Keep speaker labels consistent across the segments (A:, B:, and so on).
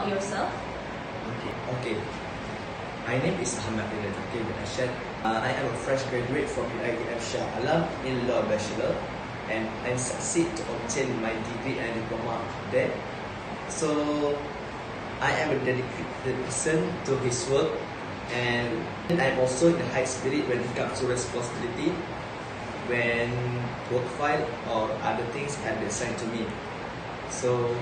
A: about yourself?
B: Okay. My name is AHMAD bin THAQIF bin ARSHAD. I am a fresh graduate from UITM Shah Alam in Law Bachelor, and I succeed to obtain my degree and diploma there. So I am a dedicated person to his work, and I'm also in a high spirit when it comes to responsibility when work file or other things are assigned to me. So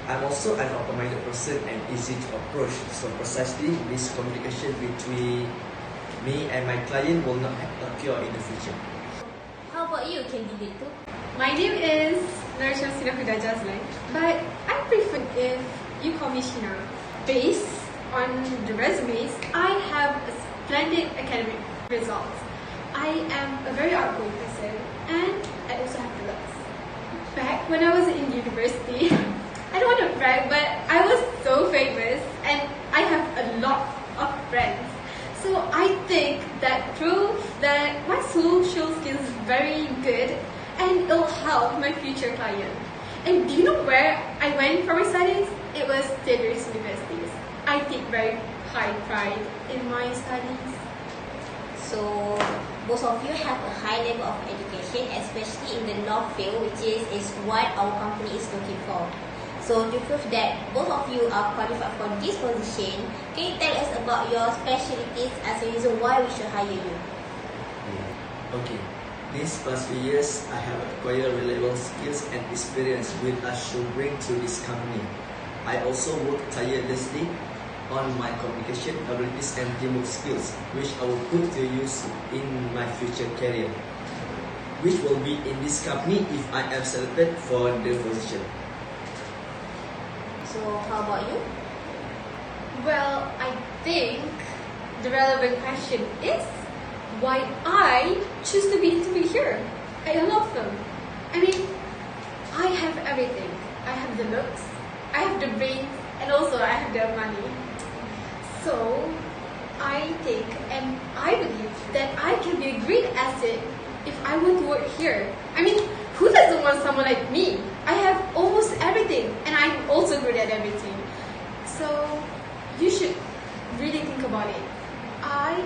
B: I'm also an open-minded person and easy to approach. So precisely this communication between me and my client will not occur in the future.
A: How about you, candidate too?
C: My name is Shamsina Huda JAZLAN, but I prefer if you call me Shina. Based on the resumes, I have a splendid academic results. I am a very outgoing person, and I also have the looks. Back when I was in university, I don't want to brag, but I was so famous, and I have a lot of friends. So I think that proves that my social skills is very good, and it'll help my future client. And do you know where I went for my studies? It was St. Universities. I take very high pride in my studies.
A: So both of you have a high level of education, especially in the law field, which is what our company is looking for. So to prove that both of you are qualified for this position, can you tell us about your specialties as a reason why we should hire you?
B: Okay. These past few years, I have acquired relevant skills and experience which I should bring to this company. I also work tirelessly on my communication abilities and teamwork skills, which I will put to use in my future career, which will be in this company if I am selected for the position.
A: So how about you?
C: Well, I think the relevant question is why I choose to be interviewed here. I love them. I mean, I have everything. I have the looks, I have the brains, and also I have the money. So I think and I believe that I can be a great asset if I want to work here. I mean, who doesn't want someone like me? I have almost everything, and I'm also good at everything. So you should really think about it. I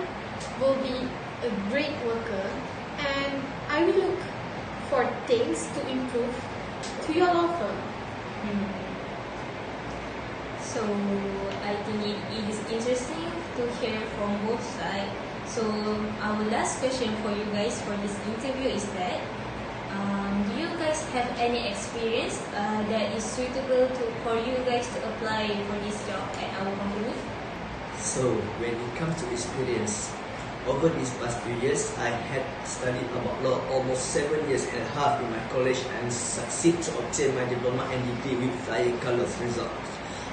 C: will be a great worker, and I will look for things to improve to your law firm.
A: So I think it is interesting to hear from both sides. So our last question for you guys for this interview is that do you guys have any experience that is suitable for you guys to apply for this job at our company?
B: So when it comes to experience, over these past few years, I had studied about law almost 7 years and a half in my college and succeed to obtain my diploma and degree with flying colors results.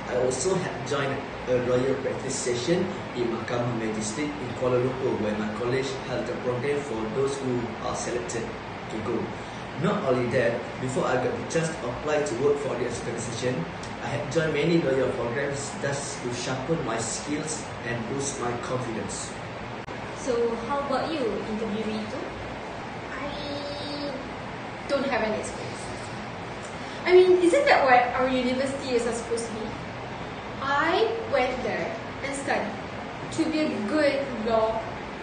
B: I also had joined a lawyer practice session in Mahkamah Magistrate in Kuala Lumpur, where my college held a program for those who are selected to go. Not only that, before I got the chance to apply to work for the organization, I had joined many lawyer programs thus to sharpen my skills and boost my confidence.
A: So how about you, interviewee too?
C: I don't have any experience. I mean, isn't that what our universities are supposed to be? I went there and studied to be a good law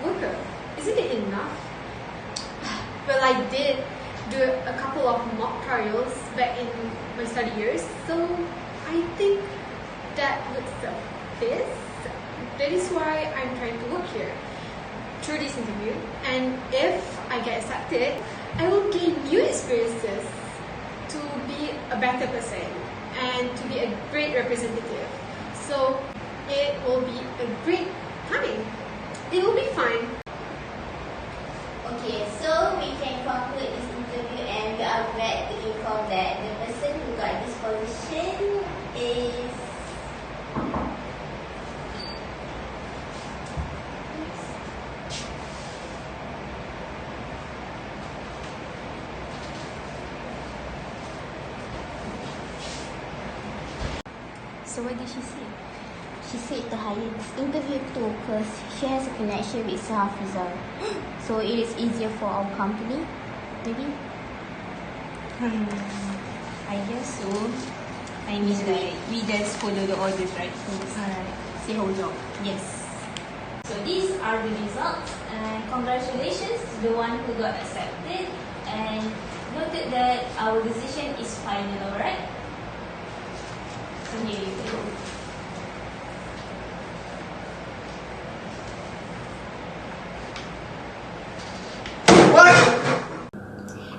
C: worker. Isn't it enough? Well, I did do a couple of mock trials back in my study years, so I think that would suffice. That is why I'm trying to work here through this interview, and if I get accepted, I will gain new experiences to be a better person and to be a great representative. So it will be a great time. It will be fun.
A: Okay, so we can conclude this interview, and we are glad to inform that the person who got this position is
D: So what did she say? She said to hire this interview too because she has a connection with Hafizah. So it is easier for our company, maybe?
A: I guess so. I mean, like, we just follow the orders, right?
D: Alright. Say whole job.
A: Yes. So these are the results, and congratulations to the one who got accepted. And noted that our decision is final, alright? So here you go.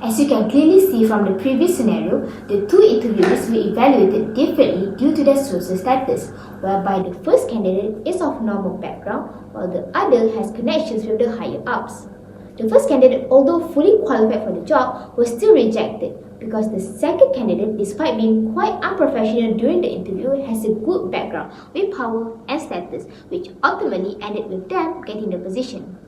E: As you can clearly see from the previous scenario, the two interviewees were evaluated differently due to their social status, whereby the first candidate is of normal background while the other has connections with the higher ups. The first candidate, although fully qualified for the job, was still rejected because the second candidate, despite being quite unprofessional during the interview, has a good background with power and status, which ultimately ended with them getting the position.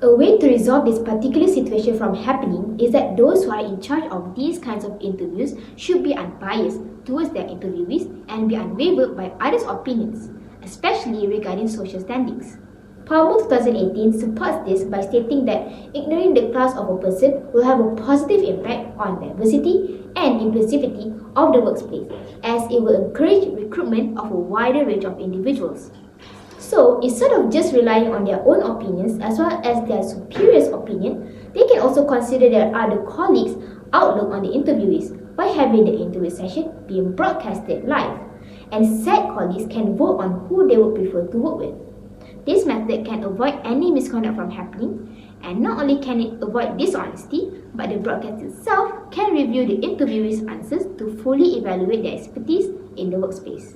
E: A way to resolve this particular situation from happening is that those who are in charge of these kinds of interviews should be unbiased towards their interviewees and be unwavered by others' opinions, especially regarding social standings. Palmer 2018 supports this by stating that ignoring the class of a person will have a positive impact on diversity and inclusivity of the workplace, as it will encourage recruitment of a wider range of individuals. So, instead of just relying on their own opinions as well as their superior's opinion, they can also consider their other colleagues' outlook on the interviewees by having the interview session being broadcasted live, and said colleagues can vote on who they would prefer to work with. This method can avoid any misconduct from happening, and not only can it avoid dishonesty, but the broadcast itself can review the interviewees' answers to fully evaluate their expertise in the workspace.